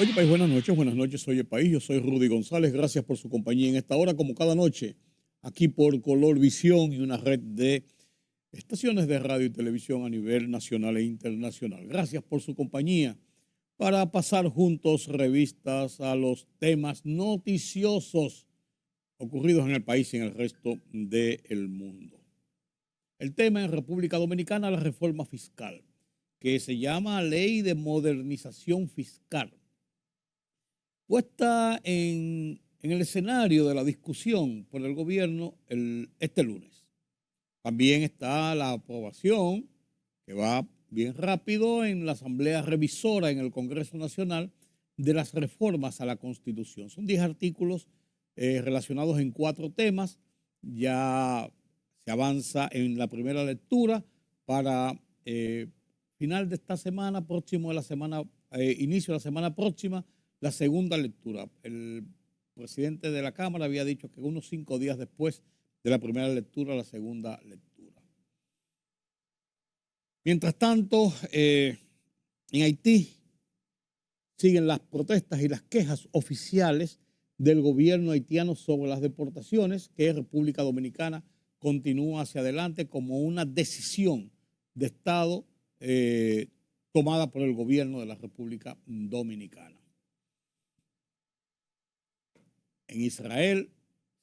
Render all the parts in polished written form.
Oye, país, buenas noches, oye, país, yo soy Rudy González, gracias por su compañía en esta hora, como cada noche, aquí por Color Visión y una red de estaciones de radio y televisión a nivel nacional e internacional. Gracias por su compañía para pasar juntos revistas a los temas noticiosos ocurridos en el país y en el resto del mundo. El tema en República Dominicana, la reforma fiscal, que se llama Ley de Modernización Fiscal, puesta en el escenario de la discusión por el gobierno este lunes. También está la aprobación, que va bien rápido, en la Asamblea Revisora en el Congreso Nacional de las reformas a la Constitución. Son 10 artículos relacionados en 4 temas. Ya se avanza en la primera lectura para final de esta semana, inicio de la semana próxima, la segunda lectura. El presidente de la Cámara había dicho que unos 5 días después de la primera lectura, la segunda lectura. Mientras tanto, en Haití siguen las protestas y las quejas oficiales del gobierno haitiano sobre las deportaciones, que República Dominicana continúa hacia adelante como una decisión de Estado tomada por el gobierno de la República Dominicana. En Israel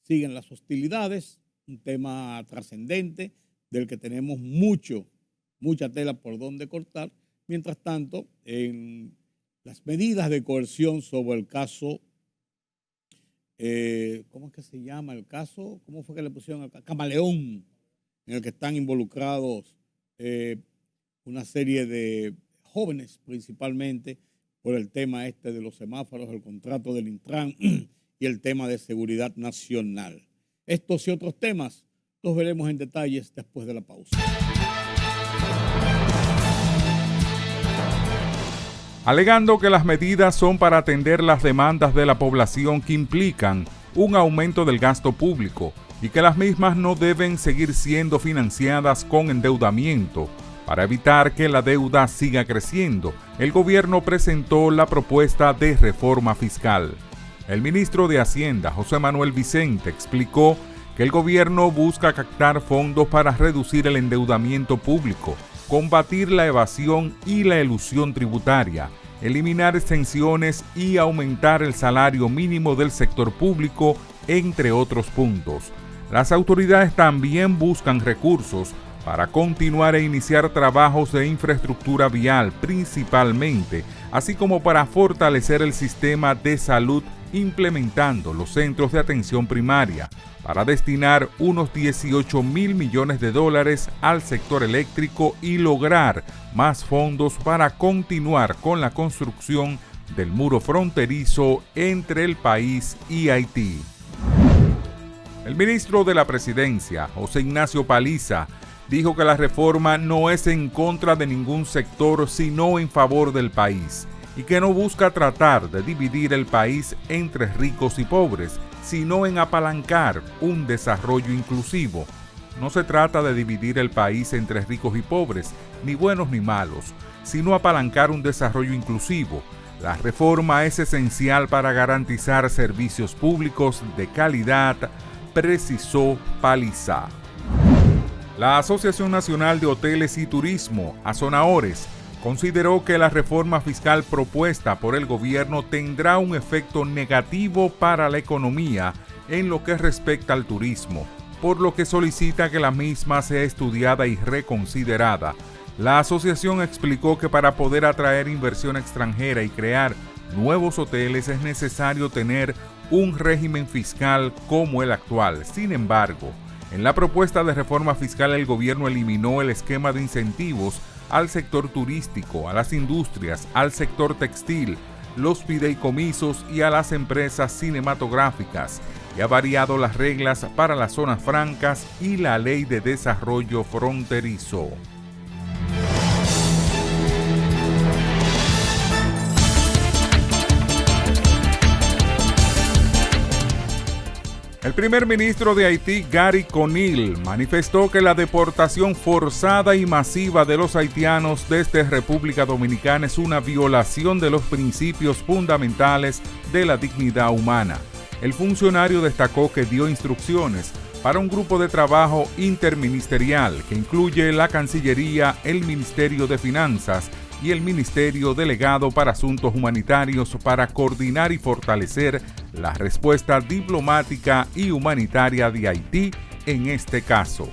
siguen las hostilidades, un tema trascendente del que tenemos mucha tela por donde cortar. Mientras tanto, en las medidas de coerción sobre el caso, ¿cómo es que se llama el caso? ¿Cómo fue que le pusieron acá? Camaleón, en el que están involucrados una serie de jóvenes, principalmente por el tema este de los semáforos, el contrato del Intran y el tema de seguridad nacional. Estos y otros temas los veremos en detalles después de la pausa. Alegando que las medidas son para atender las demandas de la población que implican un aumento del gasto público y que las mismas no deben seguir siendo financiadas con endeudamiento. Para evitar que la deuda siga creciendo, el gobierno presentó la propuesta de reforma fiscal. El ministro de Hacienda, José Manuel Vicente, explicó que el gobierno busca captar fondos para reducir el endeudamiento público, combatir la evasión y la elusión tributaria, eliminar exenciones y aumentar el salario mínimo del sector público, entre otros puntos. Las autoridades también buscan recursos para continuar e iniciar trabajos de infraestructura vial principalmente, así como para fortalecer el sistema de salud implementando los centros de atención primaria, para destinar unos 18,000 millones de dólares al sector eléctrico y lograr más fondos para continuar con la construcción del muro fronterizo entre el país y Haití. El ministro de la Presidencia, José Ignacio Paliza, dijo que la reforma no es en contra de ningún sector, sino en favor del país, y que no busca tratar de dividir el país entre ricos y pobres, sino en apalancar un desarrollo inclusivo. No se trata de dividir el país entre ricos y pobres, ni buenos ni malos, sino apalancar un desarrollo inclusivo. La reforma es esencial para garantizar servicios públicos de calidad, precisó Paliza. La Asociación Nacional de Hoteles y Turismo, ASONAHORES, consideró que la reforma fiscal propuesta por el gobierno tendrá un efecto negativo para la economía en lo que respecta al turismo, por lo que solicita que la misma sea estudiada y reconsiderada. La asociación explicó que para poder atraer inversión extranjera y crear nuevos hoteles es necesario tener un régimen fiscal como el actual. Sin embargo, en la propuesta de reforma fiscal el gobierno eliminó el esquema de incentivos al sector turístico, a las industrias, al sector textil, los fideicomisos y a las empresas cinematográficas, y ha variado las reglas para las zonas francas y la ley de desarrollo fronterizo. El primer ministro de Haití, Gary Conil, manifestó que la deportación forzada y masiva de los haitianos desde República Dominicana es una violación de los principios fundamentales de la dignidad humana. El funcionario destacó que dio instrucciones para un grupo de trabajo interministerial que incluye la Cancillería, el Ministerio de Finanzas y el Ministerio Delegado para Asuntos Humanitarios para coordinar y fortalecer la respuesta diplomática y humanitaria de Haití en este caso.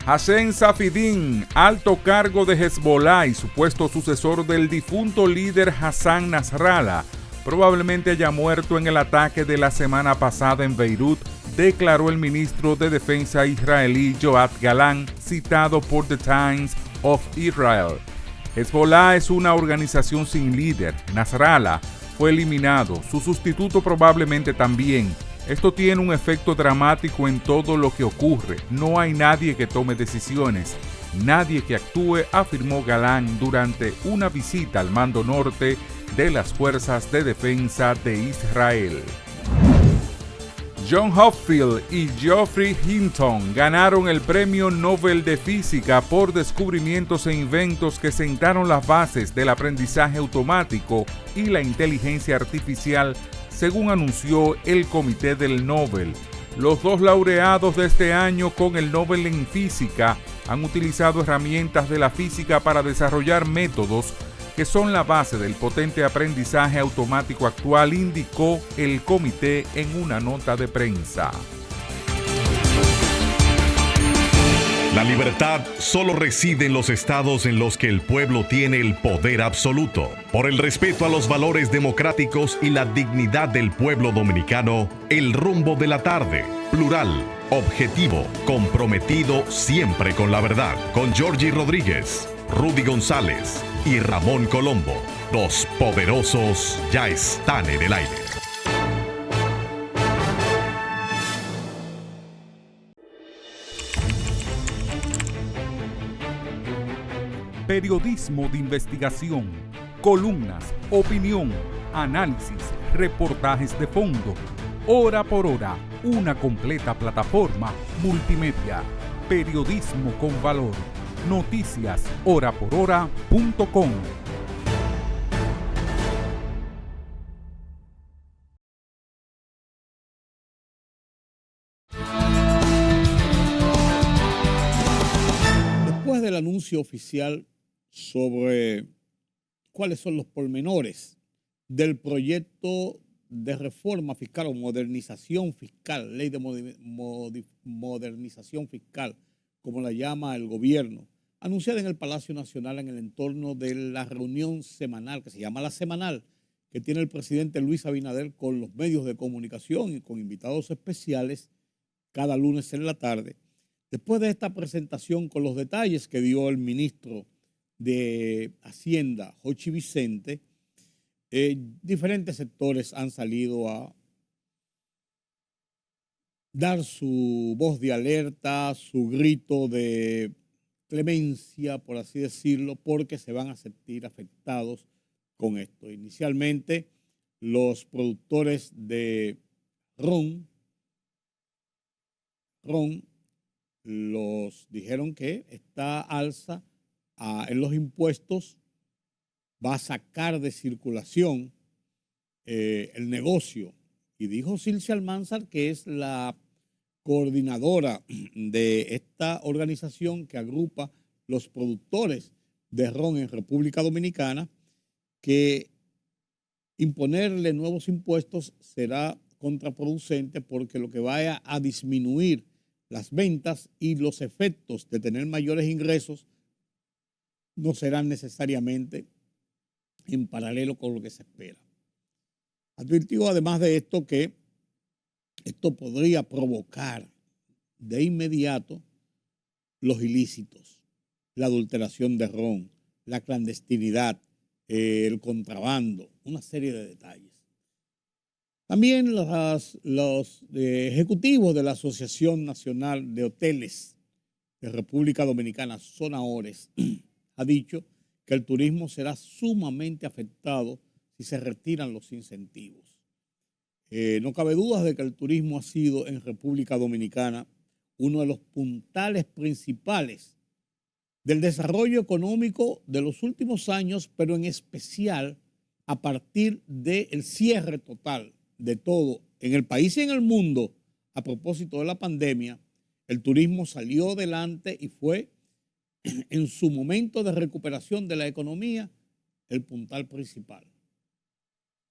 Hassan Safieddine, alto cargo de Hezbollah y supuesto sucesor del difunto líder Hassan Nasrallah, probablemente haya muerto en el ataque de la semana pasada en Beirut, declaró el ministro de Defensa israelí Yoav Gallant, citado por The Times of Israel. Hezbollah es una organización sin líder. Nasrallah fue eliminado, su sustituto probablemente también. Esto tiene un efecto dramático en todo lo que ocurre. No hay nadie que tome decisiones, nadie que actúe, afirmó Gallant durante una visita al mando norte de las Fuerzas de Defensa de Israel. John Hopfield y Geoffrey Hinton ganaron el Premio Nobel de Física por descubrimientos e inventos que sentaron las bases del aprendizaje automático y la inteligencia artificial, según anunció el Comité del Nobel. Los dos laureados de este año con el Nobel en Física han utilizado herramientas de la física para desarrollar métodos que son la base del potente aprendizaje automático actual, indicó el comité en una nota de prensa. La libertad solo reside en los estados en los que el pueblo tiene el poder absoluto. Por el respeto a los valores democráticos y la dignidad del pueblo dominicano, el rumbo de la tarde, plural, objetivo, comprometido siempre con la verdad. Con Georgie Rodríguez, Rudy González y Ramón Colombo. Los poderosos ya están en el aire. Periodismo de investigación, columnas, opinión, análisis, reportajes de fondo. Hora por hora, una completa plataforma multimedia. Periodismo con valor. Noticias horaporhora.com. Después del anuncio oficial sobre cuáles son los pormenores del proyecto de reforma fiscal o modernización fiscal, ley de modernización fiscal, como la llama el gobierno, anunciada en el Palacio Nacional en el entorno de la reunión semanal, que se llama La Semanal, que tiene el presidente Luis Abinader con los medios de comunicación y con invitados especiales cada lunes en la tarde. Después de esta presentación con los detalles que dio el ministro de Hacienda, Jochi Vicente, diferentes sectores han salido a dar su voz de alerta, su grito de clemencia, por así decirlo, porque se van a sentir afectados con esto. Inicialmente, los productores de ron los dijeron que esta alza en los impuestos va a sacar de circulación el negocio. Y dijo Silcia Almanzar, que es la coordinadora de esta organización que agrupa los productores de ron en República Dominicana, que imponerle nuevos impuestos será contraproducente porque lo que va a disminuir las ventas y los efectos de tener mayores ingresos no serán necesariamente en paralelo con lo que se espera. Advirtió además de esto que esto podría provocar de inmediato los ilícitos, la adulteración de ron, la clandestinidad, el contrabando, una serie de detalles. También los ejecutivos de la Asociación Nacional de Hoteles de República Dominicana, Sonahores, ha dicho que el turismo será sumamente afectado si se retiran los incentivos. No cabe duda de que el turismo ha sido en República Dominicana uno de los puntales principales del desarrollo económico de los últimos años, pero en especial a partir del cierre total de todo en el país y en el mundo a propósito de la pandemia. El turismo salió adelante y fue en su momento de recuperación de la economía el puntal principal.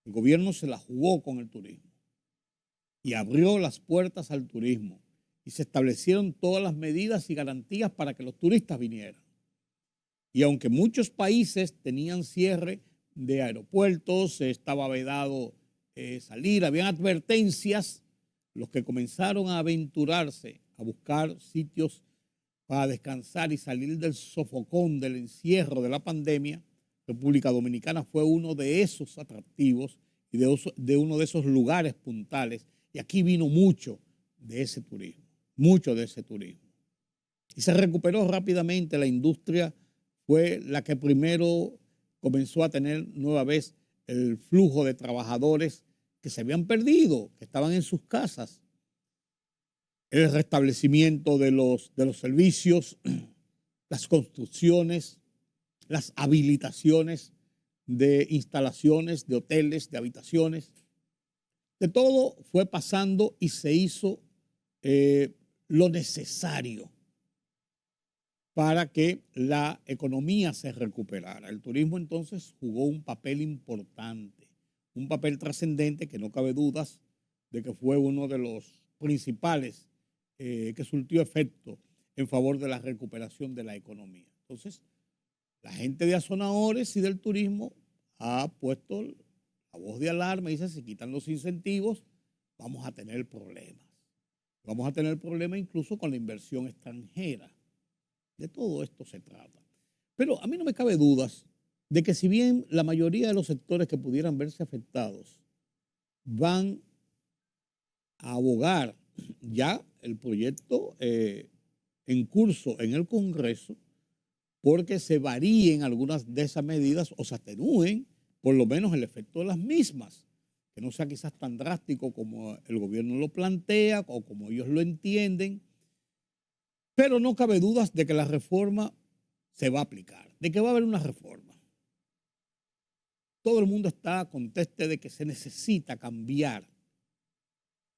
El gobierno se la jugó con el turismo y abrió las puertas al turismo y se establecieron todas las medidas y garantías para que los turistas vinieran. Y aunque muchos países tenían cierre de aeropuertos, estaba vedado salir, habían advertencias, los que comenzaron a aventurarse a buscar sitios para descansar y salir del sofocón, del encierro de la pandemia, República Dominicana fue uno de esos atractivos y de uno de esos lugares puntales. Y aquí vino mucho de ese turismo, mucho de ese turismo. Y se recuperó rápidamente. La industria fue la que primero comenzó a tener nueva vez el flujo de trabajadores que se habían perdido, que estaban en sus casas. El restablecimiento de los servicios, las construcciones, las habilitaciones de instalaciones, de hoteles, de habitaciones. De todo fue pasando y se hizo lo necesario para que la economía se recuperara. El turismo entonces jugó un papel importante, un papel trascendente que no cabe dudas de que fue uno de los principales que surtió efecto en favor de la recuperación de la economía. Entonces, la gente de Azonadores y del turismo ha puesto la voz de alarma y dice, si quitan los incentivos, vamos a tener problemas. Vamos a tener problemas incluso con la inversión extranjera. De todo esto se trata. Pero a mí no me cabe dudas de que si bien la mayoría de los sectores que pudieran verse afectados van a abogar ya el proyecto en curso en el Congreso, porque se varíen algunas de esas medidas o se atenúen por lo menos el efecto de las mismas, que no sea quizás tan drástico como el gobierno lo plantea o como ellos lo entienden, pero no cabe dudas de que la reforma se va a aplicar, de que va a haber una reforma. Todo el mundo está conteste de que se necesita cambiar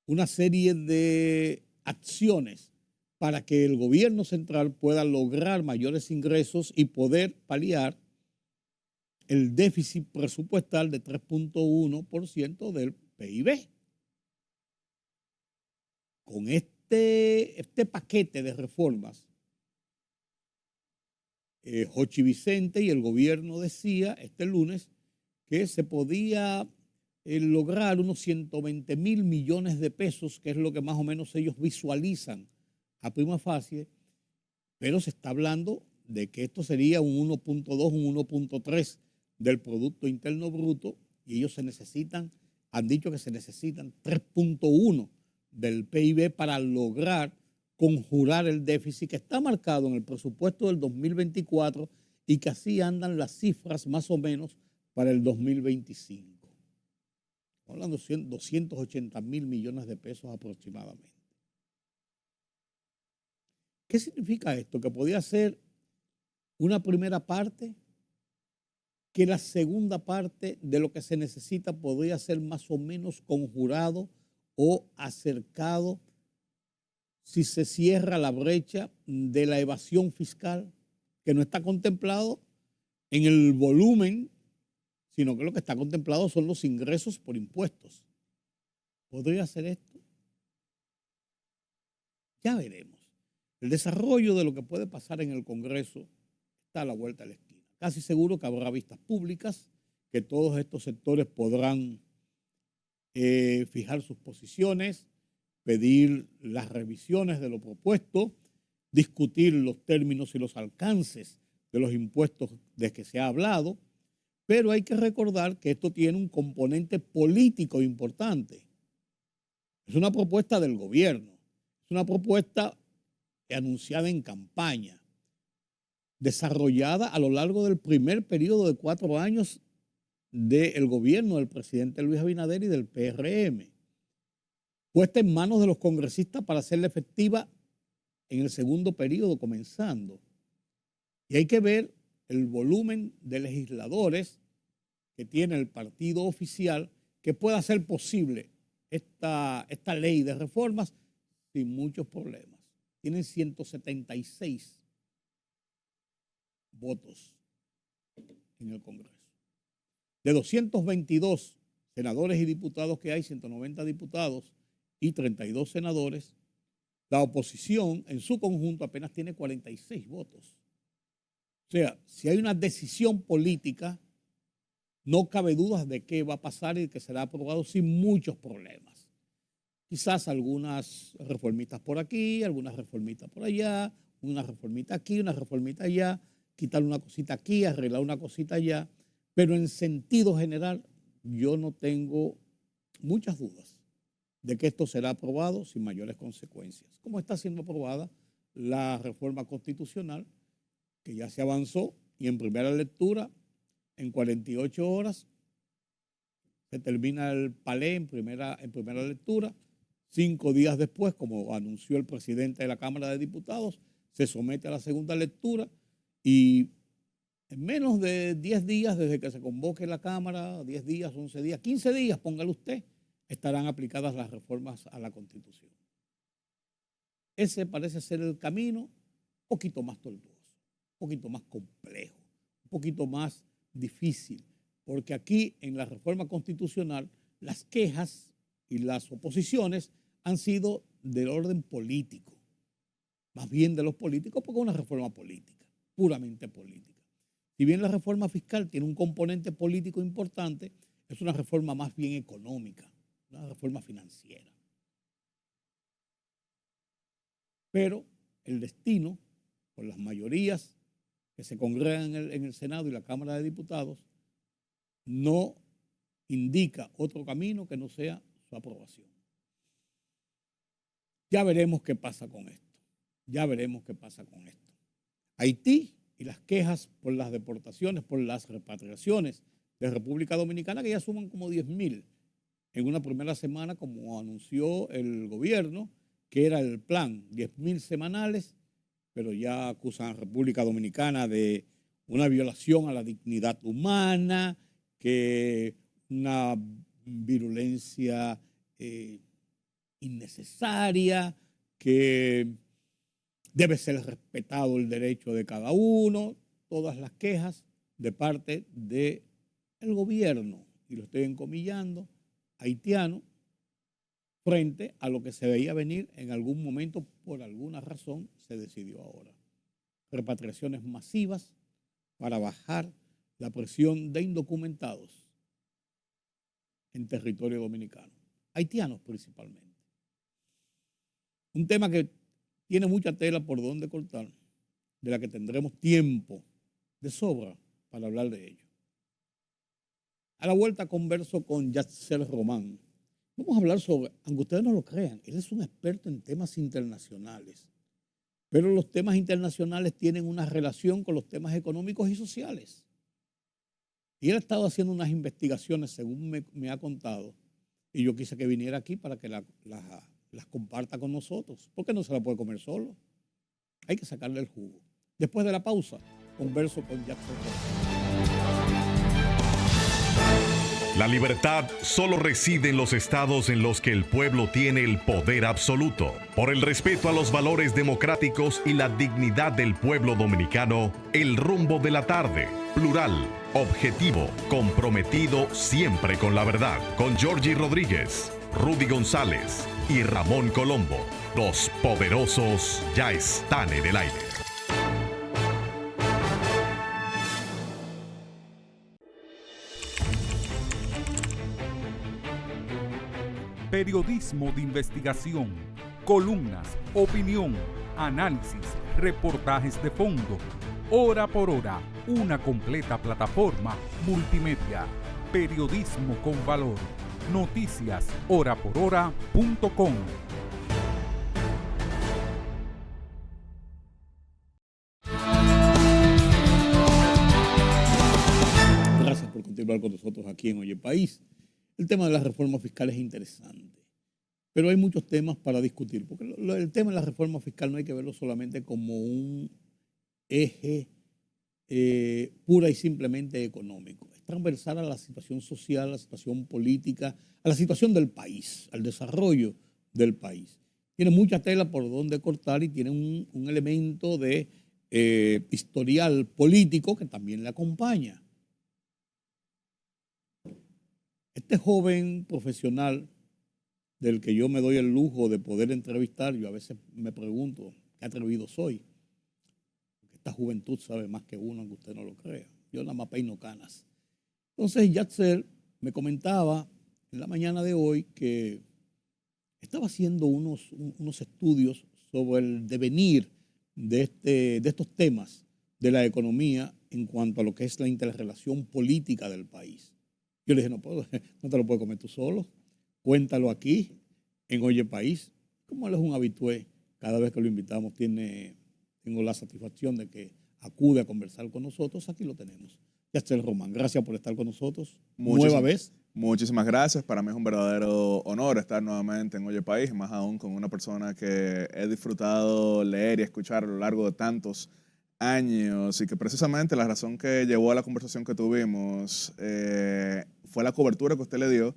una serie de acciones para que el gobierno central pueda lograr mayores ingresos y poder paliar el déficit presupuestal de 3.1% del PIB. Con este paquete de reformas, Jochi Vicente y el gobierno decía este lunes que se podía lograr unos 120,000 millones de pesos, que es lo que más o menos ellos visualizan a prima facie, pero se está hablando de que esto sería un 1.2, un 1.3 del Producto Interno Bruto, y ellos han dicho que se necesitan 3.1 del PIB para lograr conjurar el déficit que está marcado en el presupuesto del 2024 y que así andan las cifras más o menos para el 2025. Estamos hablando de 280,000 millones de pesos aproximadamente. ¿Qué significa esto? Que podía ser una primera parte, que la segunda parte de lo que se necesita podría ser más o menos conjurado o acercado si se cierra la brecha de la evasión fiscal, que no está contemplado en el volumen, sino que lo que está contemplado son los ingresos por impuestos. ¿Podría ser esto? Ya veremos. El desarrollo de lo que puede pasar en el Congreso está a la vuelta de la esquina. Casi seguro que habrá vistas públicas, que todos estos sectores podrán fijar sus posiciones, pedir las revisiones de lo propuesto, discutir los términos y los alcances de los impuestos de que se ha hablado, pero hay que recordar que esto tiene un componente político importante. Es una propuesta del gobierno, es una propuesta anunciada en campaña, desarrollada a lo largo del primer periodo de 4 años del gobierno del presidente Luis Abinader y del PRM. puesta en manos de los congresistas para hacerla efectiva en el segundo periodo comenzando. Y hay que ver el volumen de legisladores que tiene el partido oficial que pueda hacer posible esta ley de reformas sin muchos problemas. Tienen 176 votos en el Congreso. De 222 senadores y diputados que hay, 190 diputados y 32 senadores, la oposición en su conjunto apenas tiene 46 votos. O sea, si hay una decisión política, no cabe dudas de qué va a pasar y que será aprobado sin muchos problemas. Quizás algunas reformitas por aquí, algunas reformitas por allá, una reformita aquí, una reformita allá, quitar una cosita aquí, arreglar una cosita allá, pero en sentido general yo no tengo muchas dudas de que esto será aprobado sin mayores consecuencias. Como está siendo aprobada la reforma constitucional, que ya se avanzó y en primera lectura, en 48 horas, se termina el palé en primera lectura. 5 días después, como anunció el presidente de la Cámara de Diputados, se somete a la segunda lectura y en menos de 10 días desde que se convoque la Cámara, 10 días, 11 días, 15 días, póngale usted, estarán aplicadas las reformas a la Constitución. Ese parece ser el camino un poquito más tortuoso, un poquito más complejo, un poquito más difícil, porque aquí en la reforma constitucional las quejas y las oposiciones han sido del orden político, más bien de los políticos, porque es una reforma política, puramente política. Si bien la reforma fiscal tiene un componente político importante, es una reforma más bien económica, una reforma financiera. Pero el destino, por las mayorías que se congregan en el Senado y la Cámara de Diputados, no indica otro camino que no sea su aprobación. Ya veremos qué pasa con esto. Ya veremos qué pasa con esto. Haití y las quejas por las deportaciones, por las repatriaciones de República Dominicana, que ya suman como 10,000 en una primera semana, como anunció el gobierno, que era el plan, 10,000 semanales, pero ya acusan a República Dominicana de una violación a la dignidad humana, que una virulencia innecesaria, que debe ser respetado el derecho de cada uno, todas las quejas de parte del gobierno, y lo estoy encomillando, haitiano, frente a lo que se veía venir en algún momento, por alguna razón se decidió ahora. Repatriaciones masivas para bajar la presión de indocumentados en territorio dominicano, haitianos principalmente. Un tema que tiene mucha tela por donde cortar, de la que tendremos tiempo de sobra para hablar de ello. A la vuelta converso con Yatzel Román. Vamos a hablar sobre, aunque ustedes no lo crean, él es un experto en temas internacionales, pero los temas internacionales tienen una relación con los temas económicos y sociales. Y él ha estado haciendo unas investigaciones, según me ha contado, y yo quise que viniera aquí para que las comparta con nosotros, porque no se la puede comer solo. Hay que sacarle el jugo. Después de la pausa, converso con Jackson. La libertad solo reside en los estados en los que el pueblo tiene el poder absoluto. Por el respeto a los valores democráticos y la dignidad del pueblo dominicano, el rumbo de la tarde, plural, objetivo, comprometido siempre con la verdad. Con Georgie Rodríguez, Rudy González y Ramón Colombo. Los poderosos ya están en el aire. Periodismo de investigación, columnas, opinión, análisis, reportajes de fondo. Hora por hora, una completa plataforma multimedia. Periodismo con valor. Noticias horaporhora.com. Gracias por continuar con nosotros aquí en Oye País. El tema de la reforma fiscal es interesante, pero hay muchos temas para discutir, porque el tema de la reforma fiscal no hay que verlo solamente como un eje pura y simplemente económico. Es transversal a la situación social, a la situación política, a la situación del país, al desarrollo del país. Tiene mucha tela por donde cortar y tiene un elemento de historial político que también le acompaña. Este joven profesional del que yo me doy el lujo de poder entrevistar, yo a veces me pregunto qué atrevido soy. Esta juventud sabe más que uno, aunque usted no lo crea. Yo nada más peino canas. Entonces, Yatzel me comentaba en la mañana de hoy que estaba haciendo unos estudios sobre el devenir de estos temas de la economía en cuanto a lo que es la interrelación política del país. Yo le dije, no te lo puedes comer tú solo. Cuéntalo aquí, en Oye País. Como él es un habitué, cada vez que lo invitamos tengo la satisfacción de que acude a conversar con nosotros. Aquí lo tenemos. Yatzel Román, gracias por estar con nosotros. Nueva vez. Muchísimas gracias. Para mí es un verdadero honor estar nuevamente en Oye País, más aún con una persona que he disfrutado leer y escuchar a lo largo de tantos años, y que precisamente la razón que llevó a la conversación que tuvimos fue la cobertura que usted le dio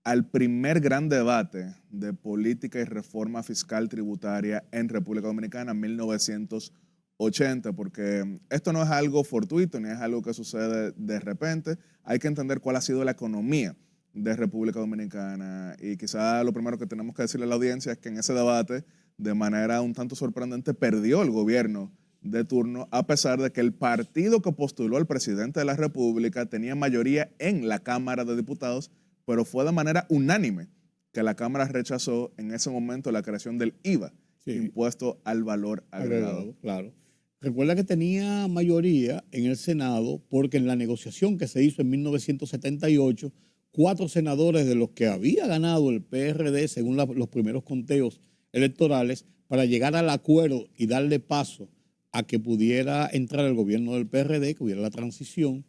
al primer gran debate de política y reforma fiscal tributaria en República Dominicana en 1980, porque esto no es algo fortuito ni es algo que sucede de repente. Hay que entender cuál ha sido la economía de República Dominicana, y quizá lo primero que tenemos que decirle a la audiencia es que en ese debate, de manera un tanto sorprendente, perdió el gobierno de turno, a pesar de que el partido que postuló al presidente de la República tenía mayoría en la Cámara de Diputados, pero fue de manera unánime que la Cámara rechazó en ese momento la creación del IVA, impuesto al valor agregado. Claro. Recuerda que tenía mayoría en el Senado porque en la negociación que se hizo en 1978, 4 senadores de los que había ganado el PRD, según los primeros conteos electorales, para llegar al acuerdo y darle paso a que pudiera entrar el gobierno del PRD, que hubiera la transición,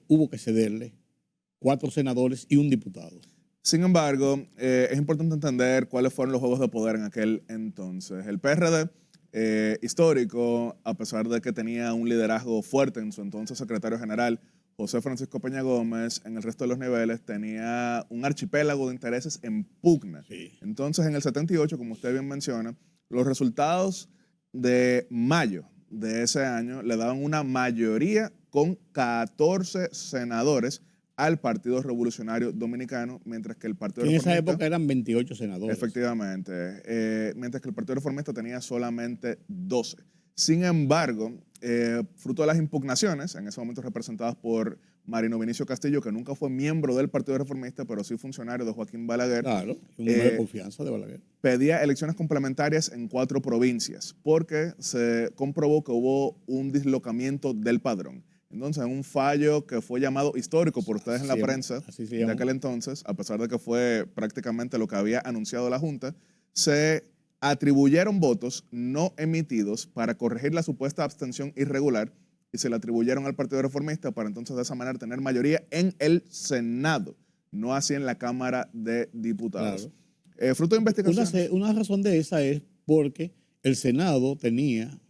hubo que cederle 4 senadores y un diputado. Sin embargo, es importante entender cuáles fueron los juegos de poder en aquel entonces. El PRD histórico, a pesar de que tenía un liderazgo fuerte en su entonces secretario general, José Francisco Peña Gómez, en el resto de los niveles tenía un archipiélago de intereses en pugna. Sí. Entonces, en el 78, como usted bien menciona, los resultados de mayo de ese año le daban una mayoría con 14 senadores al Partido Revolucionario Dominicano, mientras que el Partido Reformista... En esa época eran 28 senadores. Efectivamente, mientras que el Partido Reformista tenía solamente 12. Sin embargo, fruto de las impugnaciones, en ese momento representadas por Marino Vinicio Castillo, que nunca fue miembro del Partido Reformista, pero sí funcionario de Joaquín Balaguer. Claro, un hombre de confianza de Balaguer. Pedía elecciones complementarias en 4 provincias, porque se comprobó que hubo un dislocamiento del padrón. Entonces, un fallo que fue llamado histórico por ustedes en la prensa de aquel entonces, a pesar de que fue prácticamente lo que había anunciado la Junta, se atribuyeron votos no emitidos para corregir la supuesta abstención irregular y se le atribuyeron al Partido Reformista para entonces de esa manera tener mayoría en el Senado, no así en la Cámara de Diputados. Claro. Fruto de investigaciones. Una razón de esa es porque el Senado tenía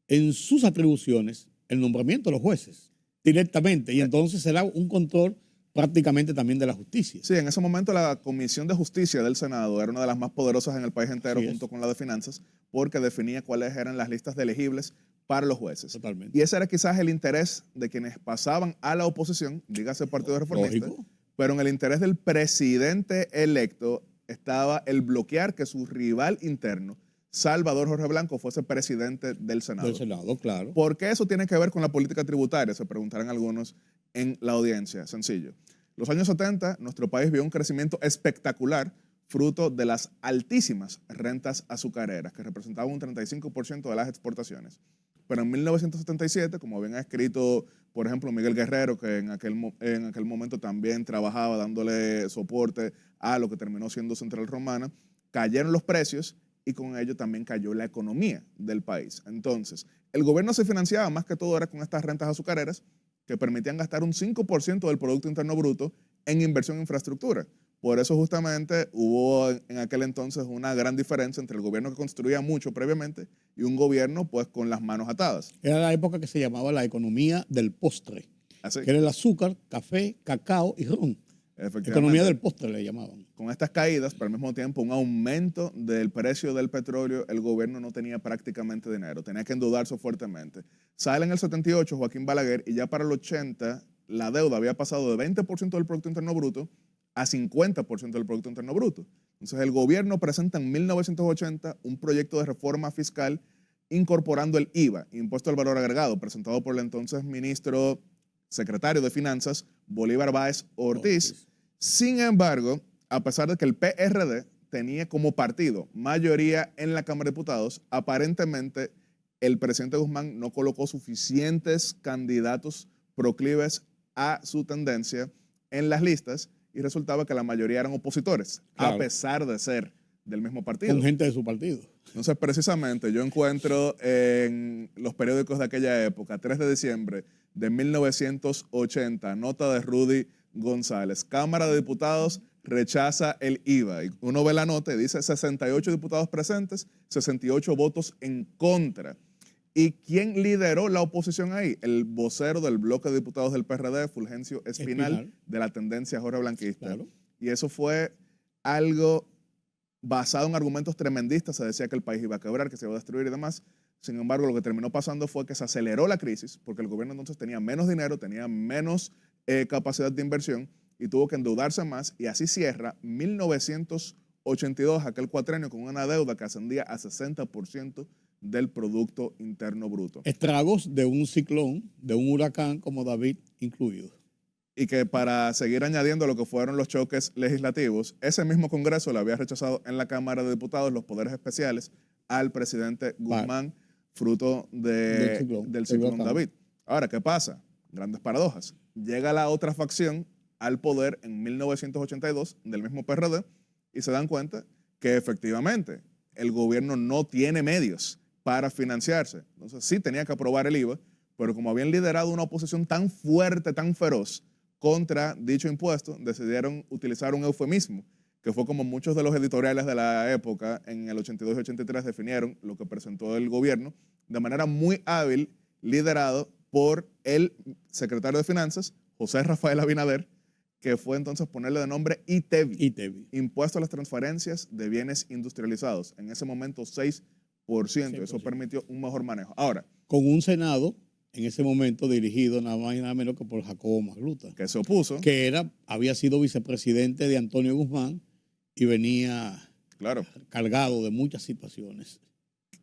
en sus atribuciones el nombramiento de los jueces directamente, y entonces era un control prácticamente también de la justicia. Sí, en ese momento la Comisión de Justicia del Senado era una de las más poderosas en el país entero, junto con la de Finanzas, porque definía cuáles eran las listas de elegibles para los jueces. Totalmente. Y ese era quizás el interés de quienes pasaban a la oposición, dígase el Partido Reformista, lógico, pero en el interés del presidente electo estaba el bloquear que su rival interno, Salvador Jorge Blanco, fuese presidente del Senado. Del Senado, claro. ¿Por qué eso tiene que ver con la política tributaria? Se preguntarán algunos en la audiencia. Sencillo. Los años 70, nuestro país vio un crecimiento espectacular fruto de las altísimas rentas azucareras, que representaban un 35% de las exportaciones. Pero en 1977, como bien ha escrito, por ejemplo, Miguel Guerrero, que en aquel momento también trabajaba dándole soporte a lo que terminó siendo Central Romana, cayeron los precios y con ello también cayó la economía del país. Entonces, el gobierno se financiaba más que todo era con estas rentas azucareras que permitían gastar un 5% del Producto Interno Bruto en inversión en infraestructura. Por eso justamente hubo en aquel entonces una gran diferencia entre el gobierno que construía mucho previamente y un gobierno pues con las manos atadas. Era la época que se llamaba la economía del postre, Así, que era el azúcar, café, cacao y ron. efectivamente. Economía del postre le llamaban. Con estas caídas, pero al mismo tiempo un aumento del precio del petróleo, el gobierno no tenía prácticamente dinero, tenía que endeudarse fuertemente. Sale en el 78 Joaquín Balaguer y ya para el 80 la deuda había pasado de 20% del Producto Interno Bruto a 50% del Producto Interno Bruto. Entonces el gobierno presenta en 1980 un proyecto de reforma fiscal incorporando el IVA, Impuesto al Valor Agregado, presentado por el entonces ministro secretario de Finanzas, Bolívar Báez Ortiz. Sin embargo, a pesar de que el PRD tenía como partido mayoría en la Cámara de Diputados, aparentemente el presidente Guzmán no colocó suficientes candidatos proclives a su tendencia en las listas y resultaba que la mayoría eran opositores, claro, a pesar de ser del mismo partido. Con gente de su partido. Entonces, precisamente, yo encuentro en los periódicos de aquella época, 3 de diciembre de 1980, nota de Rudy González, Cámara de Diputados rechaza el IVA. Y uno ve la nota y dice 68 diputados presentes, 68 votos en contra. ¿Y quién lideró la oposición ahí? El vocero del bloque de diputados del PRD, Fulgencio Espinal, de la tendencia Jorge Blanquista. Claro. Y eso fue algo basado en argumentos tremendistas. Se decía que el país iba a quebrar, que se iba a destruir y demás. Sin embargo, lo que terminó pasando fue que se aceleró la crisis porque el gobierno entonces tenía menos dinero, tenía menos capacidad de inversión y tuvo que endeudarse más, y así cierra 1982, aquel cuatrenio, con una deuda que ascendía a 60% del Producto Interno Bruto. Estragos de un ciclón, de un huracán como David incluido. Y que, para seguir añadiendo lo que fueron los choques legislativos, ese mismo Congreso le había rechazado en la Cámara de Diputados los poderes especiales al presidente Guzmán, fruto del ciclón David. Ahora, ¿qué pasa? Grandes paradojas. Llega la otra facción al poder en 1982 del mismo PRD y se dan cuenta que efectivamente el gobierno no tiene medios para financiarse. Entonces sí tenía que aprobar el IVA, pero como habían liderado una oposición tan fuerte, tan feroz contra dicho impuesto, decidieron utilizar un eufemismo, que fue como muchos de los editoriales de la época en el 82 y 83 definieron lo que presentó el gobierno, de manera muy hábil, liderado por el secretario de Finanzas, José Rafael Abinader, que fue entonces ponerle de nombre ITEVI, Impuesto a las Transferencias de Bienes Industrializados. En ese momento 6%, eso permitió un mejor manejo. Ahora, con un Senado en ese momento dirigido nada más y nada menos que por Jacobo Magluta, que se opuso, que había sido vicepresidente de Antonio Guzmán y venía cargado de muchas situaciones.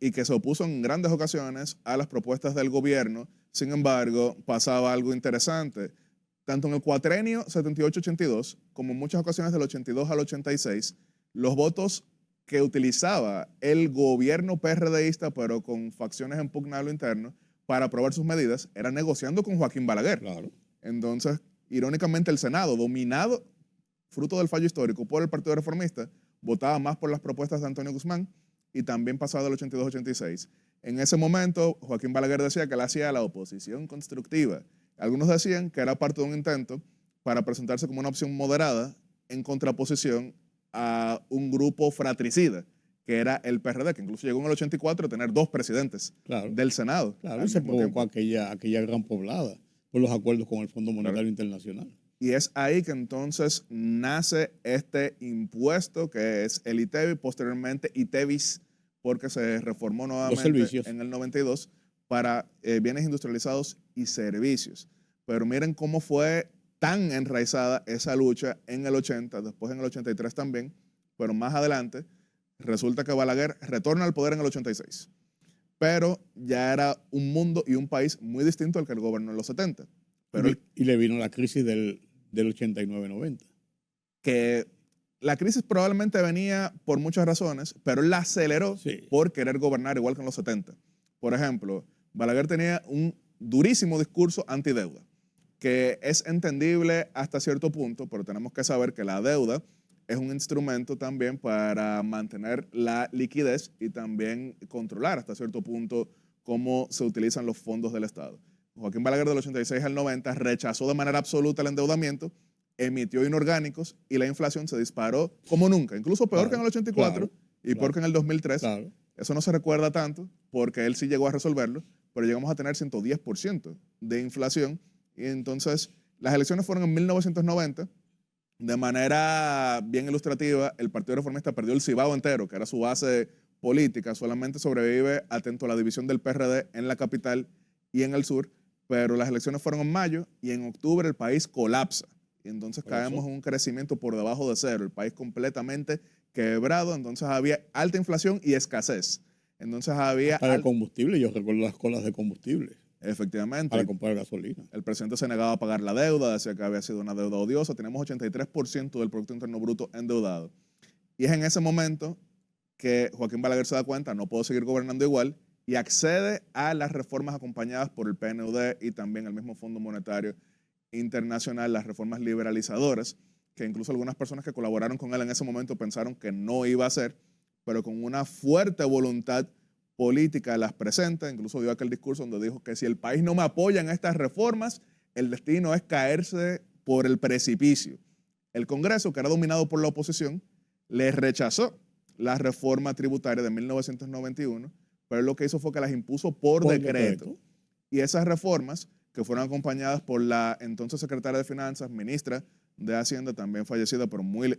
Y que se opuso en grandes ocasiones a las propuestas del gobierno. Sin embargo, pasaba algo interesante. Tanto en el cuatrenio 78-82 como en muchas ocasiones del 82 al 86, los votos que utilizaba el gobierno PRDista, pero con facciones en pugna a lo interno, para aprobar sus medidas, eran negociando con Joaquín Balaguer. Claro. Entonces, irónicamente, el Senado, dominado, fruto del fallo histórico, por el Partido Reformista, votaba más por las propuestas de Antonio Guzmán, y también pasado del 82-86. En ese momento, Joaquín Balaguer decía que él hacía la oposición constructiva. Algunos decían que era parte de un intento para presentarse como una opción moderada en contraposición a un grupo fratricida, que era el PRD, que incluso llegó en el 84 a tener 2 presidentes del Senado. Claro, y se provocó aquella gran poblada por los acuerdos con el Fondo Monetario Internacional. Y es ahí que entonces nace este impuesto que es el ITEVI, posteriormente ITEVIS, porque se reformó nuevamente en el 92 para bienes industrializados y servicios. Pero miren cómo fue tan enraizada esa lucha en el 80, después en el 83 también, pero más adelante resulta que Balaguer retorna al poder en el 86. Pero ya era un mundo y un país muy distinto al que él gobernó en los 70. Pero y le vino la crisis del 89-90. Que la crisis probablemente venía por muchas razones, pero él la aceleró por querer gobernar igual que en los 70. Por ejemplo, Balaguer tenía un durísimo discurso antideuda, que es entendible hasta cierto punto, pero tenemos que saber que la deuda es un instrumento también para mantener la liquidez y también controlar hasta cierto punto cómo se utilizan los fondos del Estado. Joaquín Balaguer del 86 al 90 rechazó de manera absoluta el endeudamiento emitió inorgánicos y la inflación se disparó como nunca, incluso peor que en el 84 y peor que en el 2003. Claro. Eso no se recuerda tanto porque él sí llegó a resolverlo, pero llegamos a tener 110% de inflación. Y entonces las elecciones fueron en 1990. De manera bien ilustrativa, el Partido Reformista perdió el Cibao entero, que era su base política. Solamente sobrevive atento a la división del PRD en la capital y en el sur. Pero las elecciones fueron en mayo y en octubre el país colapsa. Y entonces caemos en un crecimiento por debajo de cero. El país completamente quebrado. Entonces había alta inflación y escasez. Entonces había... Hasta de combustible, yo recuerdo las colas de combustible. Efectivamente. Para comprar gasolina. El presidente se negaba a pagar la deuda, decía que había sido una deuda odiosa. Tenemos 83% del Producto Interno Bruto endeudado. Y es en ese momento que Joaquín Balaguer se da cuenta, no puedo seguir gobernando igual, y accede a las reformas acompañadas por el PNUD y también el mismo Fondo Monetario Internacional, las reformas liberalizadoras, que incluso algunas personas que colaboraron con él en ese momento pensaron que no iba a ser, pero con una fuerte voluntad política las presenta. Incluso dio aquel discurso donde dijo que si el país no me apoya en estas reformas, el destino es caerse por el precipicio. El Congreso, que era dominado por la oposición, le rechazó la reforma tributaria de 1991, pero lo que hizo fue que las impuso por decreto. Y esas reformas, que fueron acompañadas por la entonces secretaria de Finanzas, ministra de Hacienda, también fallecida, pero muy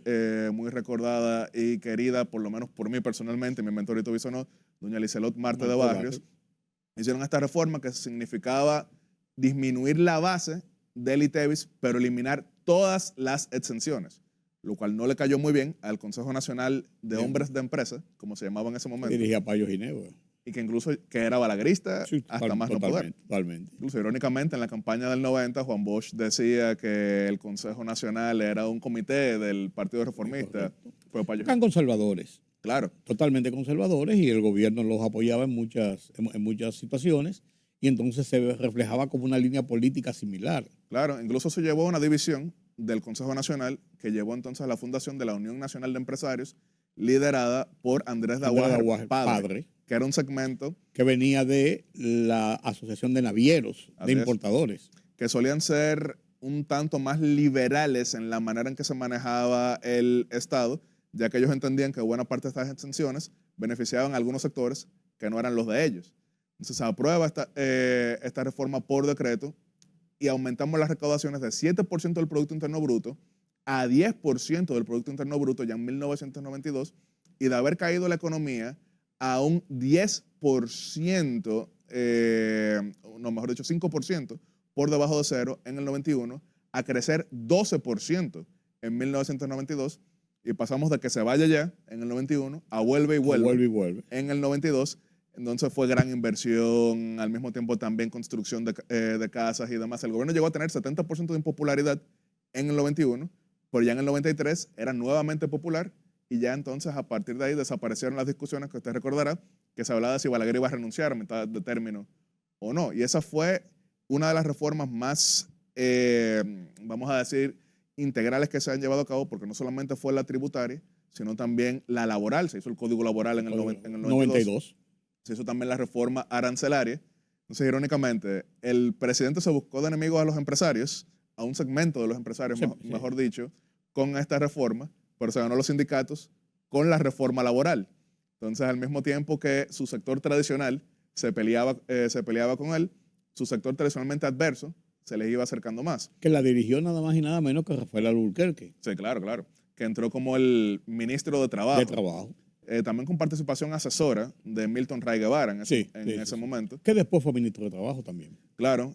recordada y querida, por lo menos por mí personalmente, mi mentorito Bisonó, doña Liselot Marte de Barrios, hicieron esta reforma que significaba disminuir la base del ITEVIS, pero eliminar todas las exenciones, lo cual no le cayó muy bien al Consejo Nacional de Hombres de Empresa, como se llamaba en ese momento. Dirigía Payo Ginebra. Y que incluso que era balaguerista, sí, hasta más no poder. Totalmente. Incluso irónicamente en la campaña del 90, Juan Bosch decía que el Consejo Nacional era un comité del Partido Reformista. Fue Payo. Eran conservadores. Claro. Totalmente conservadores, y el gobierno los apoyaba en muchas situaciones, y entonces se reflejaba como una línea política similar. Claro, incluso se llevó a una división del Consejo Nacional que llevó entonces a la fundación de la Unión Nacional de Empresarios, liderada por Andrés Daguajer padre, que era un segmento que venía de la Asociación de Navieros, de Importadores. Que solían ser un tanto más liberales en la manera en que se manejaba el Estado, ya que ellos entendían que buena parte de estas exenciones beneficiaban a algunos sectores que no eran los de ellos. Entonces se aprueba esta reforma por decreto y aumentamos las recaudaciones de 7% del Producto Interno Bruto a 10% del Producto Interno Bruto ya en 1992, y de haber caído la economía a un 10%, no, mejor dicho, 5% por debajo de cero en el 91, a crecer 12% en 1992, y pasamos de que se vaya ya en el 91 a vuelve y vuelve en el 92. Entonces fue gran inversión, al mismo tiempo también construcción de casas y demás. El gobierno llegó a tener 70% de impopularidad en el 91, pero ya en el 93 era nuevamente popular, y ya entonces a partir de ahí desaparecieron las discusiones que usted recordará, que se hablaba de si Balaguer iba a renunciar a mitad de término o no. Y esa fue una de las reformas más, vamos a decir, integrales que se han llevado a cabo, porque no solamente fue la tributaria, sino también la laboral. Se hizo el Código Laboral en el 92. Se hizo también la reforma arancelaria. Entonces, irónicamente, el presidente se buscó de enemigos a los empresarios, a un segmento de los empresarios, mejor dicho, con esta reforma, pero se ganó los sindicatos con la reforma laboral. Entonces, al mismo tiempo que su sector tradicional se peleaba con él, su sector tradicionalmente adverso se les iba acercando más. Que la dirigió nada más y nada menos que Rafael Alburquerque. Sí, claro, claro. Que entró como el ministro de Trabajo. De Trabajo. También con participación asesora de Milton Ray Guevara en ese momento. Que después fue ministro de Trabajo también. Claro,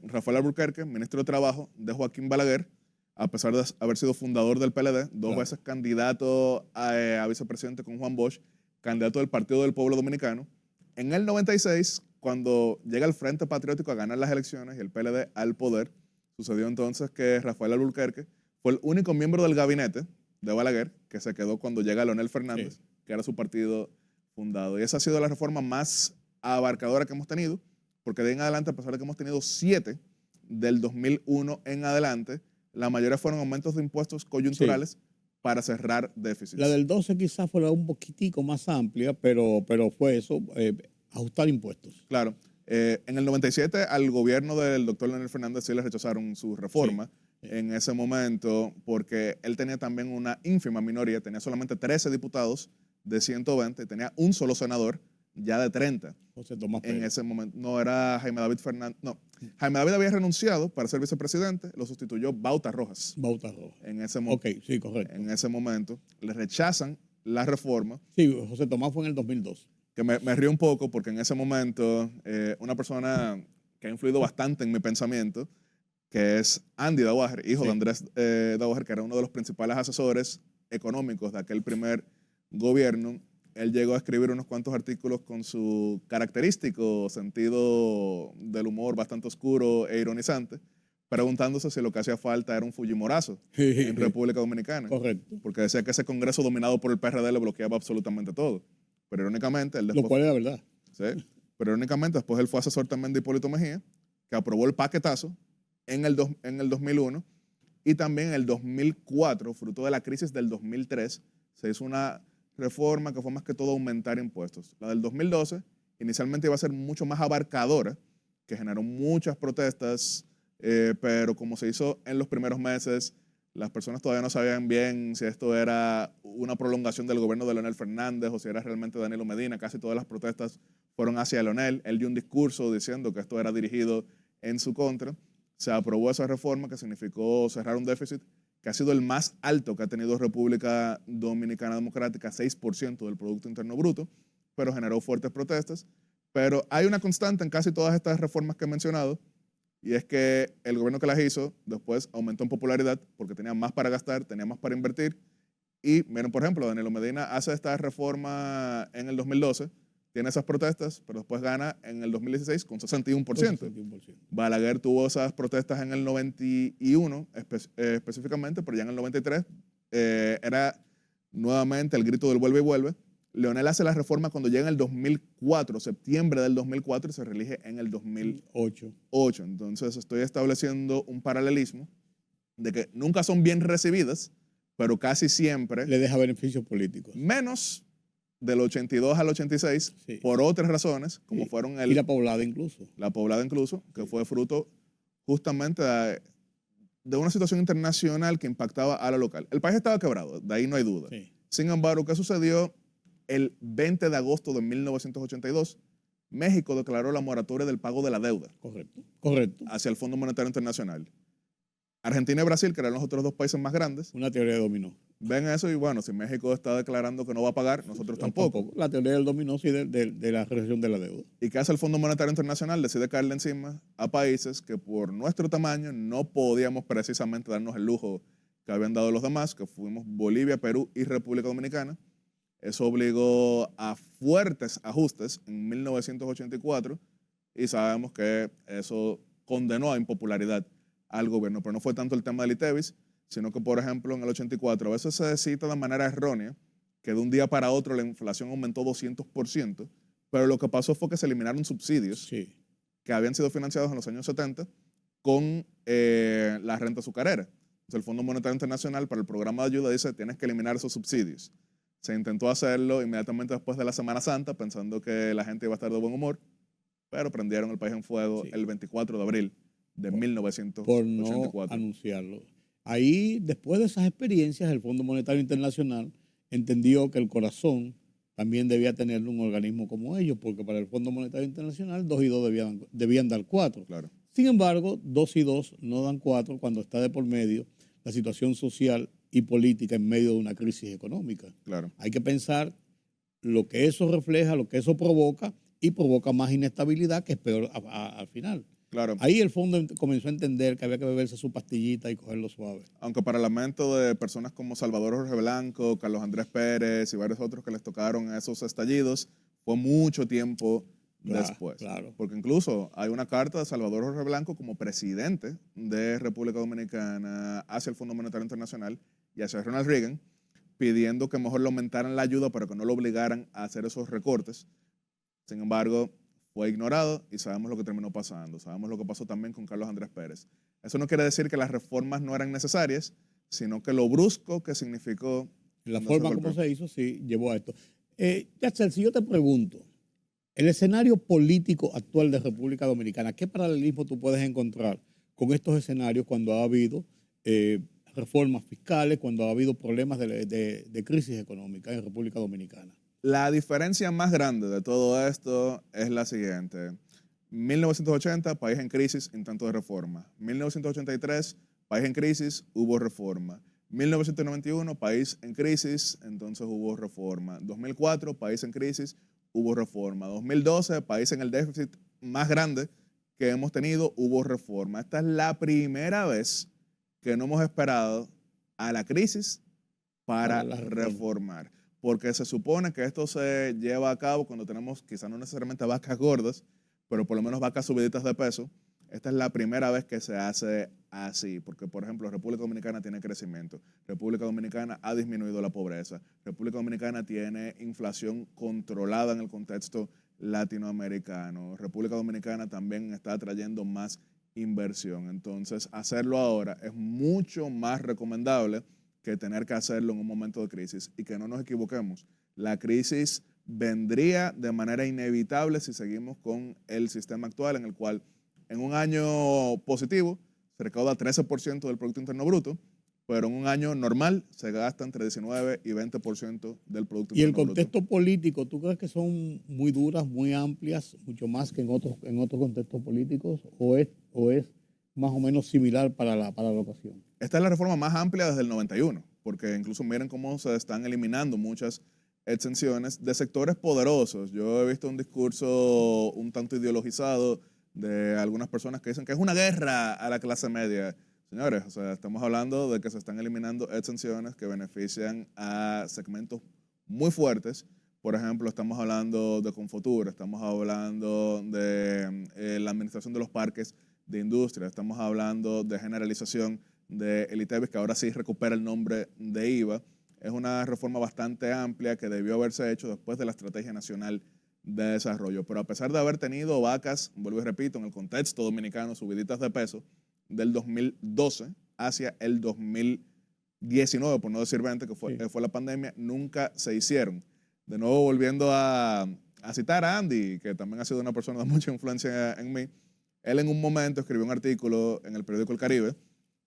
Rafael Alburquerque, ministro de Trabajo de Joaquín Balaguer, a pesar de haber sido fundador del PLD, dos veces candidato a vicepresidente con Juan Bosch, candidato del Partido del Pueblo Dominicano. En el 96, cuando llega el Frente Patriótico a ganar las elecciones y el PLD al poder, sucedió entonces que Rafael Alburquerque fue el único miembro del gabinete de Balaguer que se quedó cuando llega Leonel Fernández, que era su partido fundado. Y esa ha sido la reforma más abarcadora que hemos tenido, porque de ahí en adelante, a pesar de que hemos tenido 7 del 2001 en adelante, la mayoría fueron aumentos de impuestos coyunturales para cerrar déficits. La del 12 quizás fue un poquitico más amplia, pero fue eso, ajustar impuestos. Claro. En el 97 al gobierno del doctor Leonel Fernández sí le rechazaron su reforma. en ese momento, porque él tenía también una ínfima minoría, tenía solamente 13 diputados de 120, y tenía un solo senador ya de 30. José Tomás En Pérez. ese momento, no era Jaime David Fernández, no. Jaime David había renunciado para ser vicepresidente, lo sustituyó Bauta Rojas. Bauta Rojas. En ese, Ok, sí, correcto. en ese momento, le rechazan la reforma, Sí, José Tomás fue en el 2002. que me río un poco porque en ese momento una persona que ha influido bastante en mi pensamiento, que es Andy Dauajer, hijo Sí. de Andrés Dauajer, que era uno de los principales asesores económicos de aquel primer gobierno. Él llegó a escribir unos cuantos artículos con su característico sentido del humor bastante oscuro e ironizante, preguntándose si lo que hacía falta era un Fujimorazo en República Dominicana. Correcto. Porque decía que ese Congreso dominado por el PRD le bloqueaba absolutamente todo. Pero irónicamente, él después... Lo cual era verdad. ¿sí? Pero irónicamente, después él fue asesor también de Hipólito Mejía, que aprobó el paquetazo en el 2001, y también en el 2004, fruto de la crisis del 2003, se hizo una reforma que fue más que todo aumentar impuestos. La del 2012 inicialmente iba a ser mucho más abarcadora, que generó muchas protestas, pero como se hizo en los primeros meses, las personas todavía no sabían bien si esto era una prolongación del gobierno de Leonel Fernández o si era realmente Danilo Medina. Casi todas las protestas fueron hacia Leonel. Él dio un discurso diciendo que esto era dirigido en su contra. Se aprobó esa reforma que significó cerrar un déficit que ha sido el más alto que ha tenido República Dominicana Democrática, 6% del Producto Interno Bruto, pero generó fuertes protestas. Pero hay una constante en casi todas estas reformas que he mencionado, y es que el gobierno que las hizo después aumentó en popularidad porque tenía más para gastar, tenía más para invertir. Y miren, por ejemplo, Danilo Medina hace esta reforma en el 2012, tiene esas protestas, pero después gana en el 2016 con 61%. 61%. Balaguer tuvo esas protestas en el 91 específicamente, pero ya en el 93 era nuevamente el grito del vuelve y vuelve. Leonel hace la reforma cuando llega en el 2004, septiembre del 2004, y se reelige en el 2008. Entonces estoy estableciendo un paralelismo de que nunca son bien recibidas, pero casi siempre, Le deja beneficios políticos. menos del 82 al 86, Sí. por otras razones, como Sí. fueron Y la poblada incluso. la poblada incluso, que fue fruto justamente de una situación internacional que impactaba a lo local. El país estaba quebrado, de ahí no hay duda. Sí. Sin embargo, ¿qué sucedió? El 20 de agosto de 1982, México declaró la moratoria del pago de la deuda Correcto. Correcto. hacia el Fondo Monetario Internacional. Argentina y Brasil, que eran los otros dos países más grandes, Una teoría de dominó. ven eso y bueno, si México está declarando que no va a pagar, nosotros tampoco. La teoría del dominó, sí, de la reducción de la deuda. ¿Y qué hace el Fondo Monetario Internacional? Decide caerle encima a países que por nuestro tamaño no podíamos precisamente darnos el lujo que habían dado los demás, que fuimos Bolivia, Perú y República Dominicana. Eso obligó a fuertes ajustes en 1984 y sabemos que eso condenó a impopularidad al gobierno. Pero no fue tanto el tema del ITEVIS, sino que, por ejemplo, en el 84 a veces se cita de manera errónea que de un día para otro la inflación aumentó 200%, pero lo que pasó fue que se eliminaron subsidios Sí. que habían sido financiados en los años 70 con la renta azucarera. Entonces, el Fondo Monetario Internacional para el programa de ayuda dice tienes que eliminar esos subsidios. Se intentó hacerlo inmediatamente después de la Semana Santa, pensando que la gente iba a estar de buen humor, pero prendieron el país en fuego Sí. el 24 de abril de Por 1984. no anunciarlo. Ahí, después de esas experiencias, el Fondo Monetario Internacional entendió que el corazón también debía tener un organismo como ellos, porque para el Fondo Monetario Internacional 2 y 2 debían dar 4. Claro. Sin embargo, 2 y 2 no dan 4 cuando está de por medio la situación social y política en medio de una crisis económica. Claro. Hay que pensar lo que eso refleja, lo que eso provoca, y provoca más inestabilidad, que es peor al final. Claro. Ahí el fondo comenzó a entender que había que beberse su pastillita y cogerlo suave. Aunque para lamento de personas como Salvador Jorge Blanco, Carlos Andrés Pérez y varios otros que les tocaron esos estallidos, fue mucho tiempo después. Claro. Porque incluso hay una carta de Salvador Jorge Blanco como presidente de República Dominicana hacia el Fondo Monetario Internacional y hacia Ronald Reagan, pidiendo que mejor le aumentaran la ayuda, pero que no lo obligaran a hacer esos recortes. Sin embargo, fue ignorado y sabemos lo que terminó pasando. Sabemos lo que pasó también con Carlos Andrés Pérez. Eso no quiere decir que las reformas no eran necesarias, sino que lo brusco que significó... La cuando forma se como golpeó. se hizo, sí, llevó a esto. Yatzel, si yo te pregunto, el escenario político actual de República Dominicana, ¿qué paralelismo tú puedes encontrar con estos escenarios cuando ha habido reformas fiscales cuando ha habido problemas de crisis económica en República Dominicana. La diferencia más grande de todo esto es la siguiente. 1980, país en crisis, intento de reforma. 1983, país en crisis, hubo reforma. 1991, país en crisis, entonces hubo reforma. 2004, país en crisis, hubo reforma. 2012, país en el déficit más grande que hemos tenido, hubo reforma. Esta es la primera vez que no hemos esperado a la crisis para reformar. Porque se supone que esto se lleva a cabo cuando tenemos, quizás no necesariamente vacas gordas, pero por lo menos vacas subiditas de peso. Esta es la primera vez que se hace así, porque por ejemplo República Dominicana tiene crecimiento, República Dominicana ha disminuido la pobreza, República Dominicana tiene inflación controlada en el contexto latinoamericano, República Dominicana también está atrayendo más inversión. Entonces hacerlo ahora es mucho más recomendable que tener que hacerlo en un momento de crisis. Y que no nos equivoquemos, la crisis vendría de manera inevitable si seguimos con el sistema actual en el cual en un año positivo se recauda 13% del Producto Interno Bruto, pero en un año normal se gasta entre 19 y 20% del Producto Interno Bruto. ¿Y el contexto político, tú crees que son muy duras, muy amplias, mucho más que en otros contextos políticos, o es más o menos similar para la ocasión? Esta es la reforma más amplia desde el 91, porque incluso miren cómo se están eliminando muchas exenciones de sectores poderosos. Yo he visto un discurso un tanto ideologizado de algunas personas que dicen que es una guerra a la clase media. Señores, o sea, estamos hablando de que se están eliminando exenciones que benefician a segmentos muy fuertes. Por ejemplo, estamos hablando de Confotur, estamos hablando de la administración de los parques de industria, estamos hablando de generalización de el ITEVIS, que ahora sí recupera el nombre de IVA. Es una reforma bastante amplia que debió haberse hecho después de la Estrategia Nacional de Desarrollo. Pero a pesar de haber tenido vacas, vuelvo y repito, en el contexto dominicano, subiditas de peso, del 2012 hacia el 2019, por no decir 20, que fue la pandemia, nunca se hicieron. De nuevo, volviendo a citar a Andy, que también ha sido una persona de mucha influencia en mí, él en un momento escribió un artículo en el periódico El Caribe,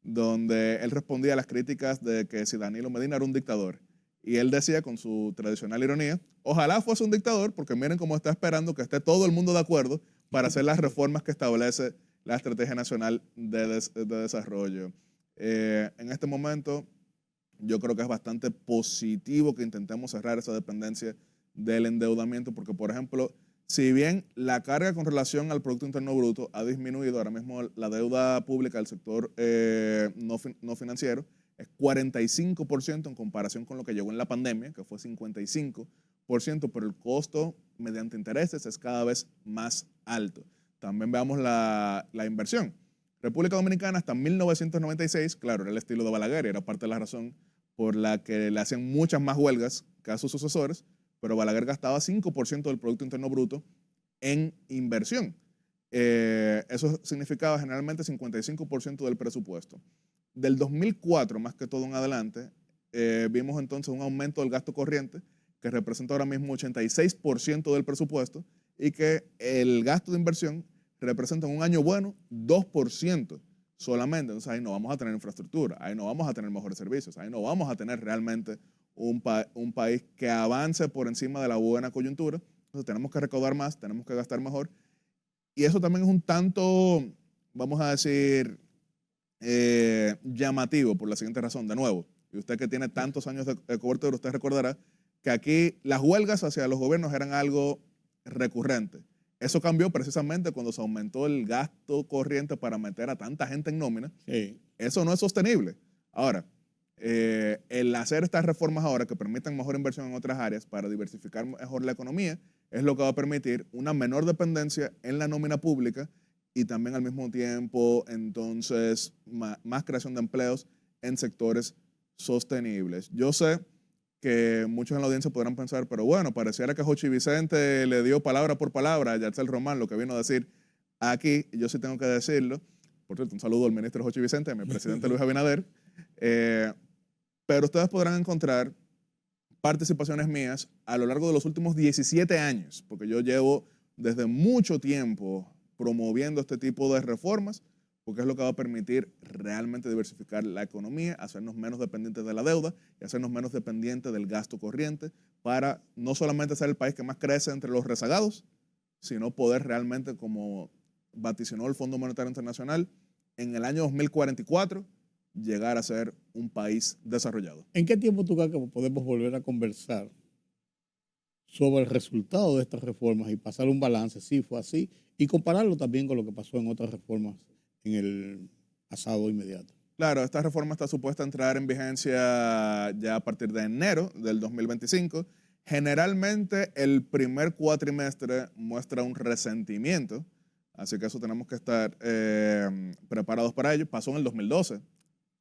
donde él respondía a las críticas de que si Danilo Medina era un dictador. Y él decía con su tradicional ironía, ojalá fuese un dictador, porque miren cómo está esperando que esté todo el mundo de acuerdo para hacer las reformas que establece la Estrategia Nacional de Desarrollo. En este momento, yo creo que es bastante positivo que intentemos cerrar esa dependencia del endeudamiento, porque, por ejemplo, si bien la carga con relación al Producto Interno Bruto ha disminuido, ahora mismo la deuda pública del sector no financiero es 45% en comparación con lo que llegó en la pandemia, que fue 55%, pero el costo mediante intereses es cada vez más alto. También veamos la inversión. República Dominicana hasta 1996, claro, era el estilo de Balaguer, era parte de la razón por la que le hacían muchas más huelgas que a sus sucesores, pero Balaguer gastaba 5% del Producto Interno Bruto en inversión. Eso significaba generalmente 55% del presupuesto. Del 2004, más que todo en adelante, vimos entonces un aumento del gasto corriente que representa ahora mismo 86% del presupuesto y que el gasto de inversión representa en un año bueno 2% solamente. Entonces ahí no vamos a tener infraestructura, ahí no vamos a tener mejores servicios, ahí no vamos a tener realmente un país que avance por encima de la buena coyuntura. Entonces tenemos que recaudar más, tenemos que gastar mejor. Y eso también es un tanto, vamos a decir, llamativo por la siguiente razón. De nuevo, y usted que tiene tantos años de cobertura, usted recordará que aquí las huelgas hacia los gobiernos eran algo recurrente. Eso cambió precisamente cuando se aumentó el gasto corriente para meter a tanta gente en nómina. Sí. Eso no es sostenible. Ahora, el hacer estas reformas ahora que permitan mejor inversión en otras áreas para diversificar mejor la economía es lo que va a permitir una menor dependencia en la nómina pública y también al mismo tiempo, entonces, más creación de empleos en sectores sostenibles. Yo sé que muchos en la audiencia podrán pensar, pero bueno, pareciera que Jochi Vicente le dio palabra por palabra a Yatzel Román lo que vino a decir aquí, y yo sí tengo que decirlo. Por cierto, un saludo al ministro Jochi Vicente, a mi presidente Luis Abinader. Pero ustedes podrán encontrar participaciones mías a lo largo de los últimos 17 años, porque yo llevo desde mucho tiempo promoviendo este tipo de reformas, porque es lo que va a permitir realmente diversificar la economía, hacernos menos dependientes de la deuda y hacernos menos dependientes del gasto corriente para no solamente ser el país que más crece entre los rezagados, sino poder realmente, como vaticinó el Fondo Monetario Internacional, en el año 2044 llegar a ser un país desarrollado. ¿En qué tiempo tú crees que podemos volver a conversar sobre el resultado de estas reformas y pasar un balance, si fue así, y compararlo también con lo que pasó en otras reformas en el pasado inmediato? Claro, esta reforma está supuesta a entrar en vigencia ya a partir de enero del 2025. Generalmente el primer cuatrimestre muestra un resentimiento, así que eso tenemos que estar preparados para ello. Pasó en el 2012,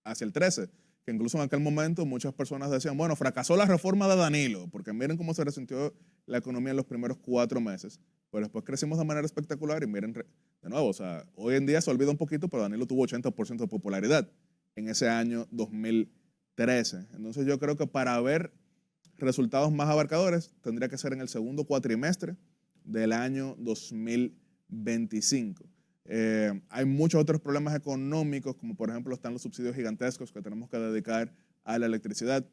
hacia el 13, que incluso en aquel momento muchas personas decían, bueno, fracasó la reforma de Danilo, porque miren cómo se resintió la economía en los primeros 4 meses. Pero después crecimos de manera espectacular y miren, de nuevo, o sea, hoy en día se olvida un poquito, pero Danilo tuvo 80% de popularidad en ese año 2013. Entonces yo creo que para ver resultados más abarcadores tendría que ser en el segundo cuatrimestre del año 2025. Hay muchos otros problemas económicos, como por ejemplo están los subsidios gigantescos que tenemos que dedicar a la electricidad.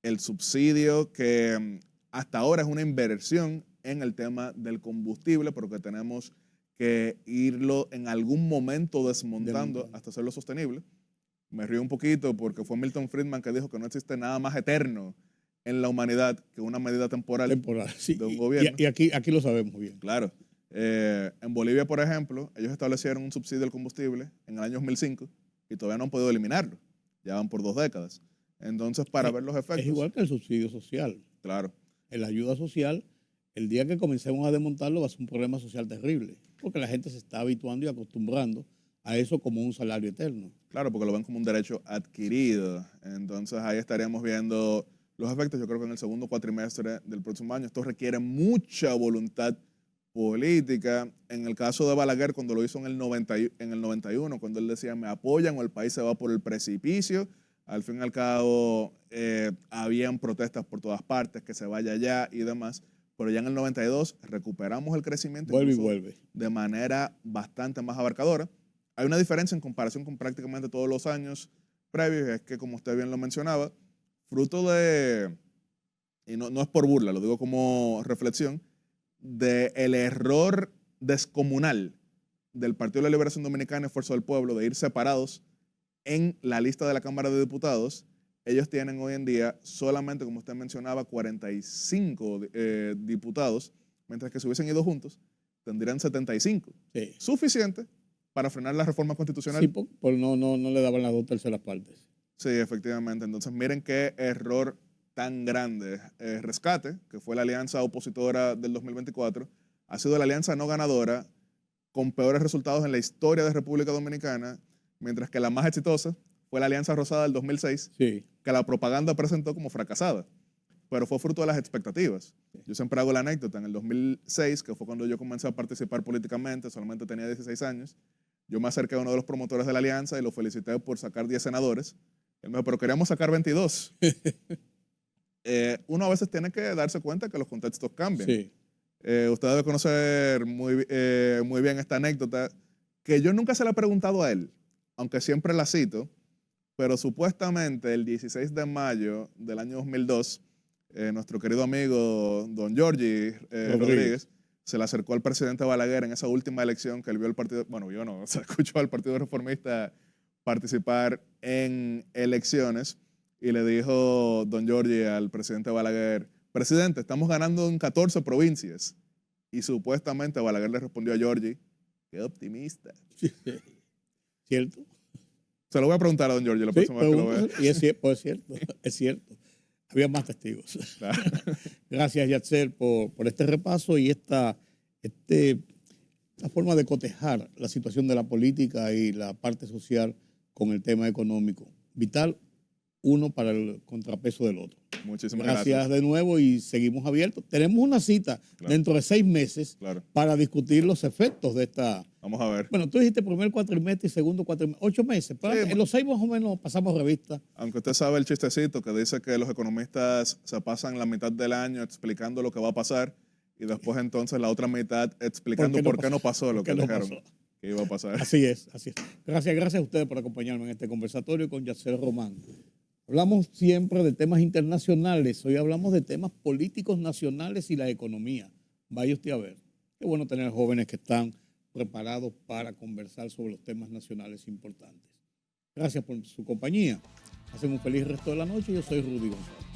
El subsidio que hasta ahora es una inversión en el tema del combustible, pero que tenemos que irlo en algún momento desmontando hasta hacerlo sostenible. Me río un poquito porque fue Milton Friedman que dijo que no existe nada más eterno en la humanidad que una medida temporal Sí, de un gobierno. Y aquí lo sabemos bien. Claro. En Bolivia, por ejemplo, ellos establecieron un subsidio al combustible en el año 2005 y todavía no han podido eliminarlo. Ya van por 2 décadas. Entonces, para ver los efectos... Es igual que el subsidio social. Claro. La ayuda social, el día que comencemos a desmontarlo va a ser un problema social terrible, porque la gente se está habituando y acostumbrando a eso como un salario eterno. Claro, porque lo ven como un derecho adquirido. Entonces, ahí estaríamos viendo los efectos, yo creo que en el segundo cuatrimestre del próximo año. Esto requiere mucha voluntad política. En el caso de Balaguer, cuando lo hizo en el 91, cuando él decía, me apoyan o el país se va por el precipicio, al fin y al cabo habían protestas por todas partes, que se vaya allá y demás, pero ya en el 92 recuperamos el crecimiento Vuelve. de manera bastante más abarcadora. Hay una diferencia en comparación con prácticamente todos los años previos, es que, como usted bien lo mencionaba, fruto de, y no es por burla, lo digo como reflexión, del error descomunal del Partido de la Liberación Dominicana y Esfuerzo del Pueblo de ir separados en la lista de la Cámara de Diputados. Ellos tienen hoy en día solamente, como usted mencionaba, 45 diputados, mientras que si hubiesen ido juntos, tendrían 75. Sí. Suficiente para frenar la reforma constitucional. Sí, no le daban las 2/3 partes. Sí, efectivamente. Entonces, miren qué error tan grande. Rescate, que fue la alianza opositora del 2024, ha sido la alianza no ganadora con peores resultados en la historia de República Dominicana, mientras que la más exitosa fue la Alianza Rosada del 2006, sí, que la propaganda presentó como fracasada, pero fue fruto de las expectativas. Yo siempre hago la anécdota, en el 2006, que fue cuando yo comencé a participar políticamente, solamente tenía 16 años, yo me acerqué a uno de los promotores de la alianza y lo felicité por sacar 10 senadores. Él me dijo, pero queríamos sacar 22. Uno a veces tiene que darse cuenta que los contextos cambian. Sí. Usted debe conocer muy bien esta anécdota, que yo nunca se la he preguntado a él, aunque siempre la cito, pero supuestamente el 16 de mayo del año 2002, nuestro querido amigo don Giorgi Rodríguez se le acercó al presidente Balaguer en esa última elección que él vio el partido, bueno, yo no, se escuchó al Partido Reformista participar en elecciones y le dijo don Giorgi al presidente Balaguer, presidente, estamos ganando en 14 provincias. Y supuestamente Balaguer le respondió a Giorgi, qué optimista. ¿Cierto? Se lo voy a preguntar a don Giorgi la próxima vez que lo vea. Y es cierto. Había más testigos. Claro. Gracias, Yatzer, por este repaso y esta forma de cotejar la situación de la política y la parte social con el tema económico. Vital, uno para el contrapeso del otro. Muchísimas gracias. Gracias de nuevo y seguimos abiertos. Tenemos una cita dentro de 6 meses para discutir los efectos de esta... Vamos a ver. Bueno, tú dijiste primer cuatrimestre y segundo cuatrimestre, 8 meses. Pero en los 6 más o menos pasamos revista. Aunque usted sabe el chistecito que dice que los economistas se pasan la mitad del año explicando lo que va a pasar y después entonces la otra mitad explicando por qué no pasó lo que dijeron. que iba a pasar. Así es, así es. Gracias a ustedes por acompañarme en este conversatorio con Yacel Román. Hablamos siempre de temas internacionales, hoy hablamos de temas políticos nacionales y la economía. Vaya usted a ver. Qué bueno tener jóvenes que están preparados para conversar sobre los temas nacionales importantes. Gracias por su compañía. Hacen un feliz resto de la noche. Yo soy Rudy González.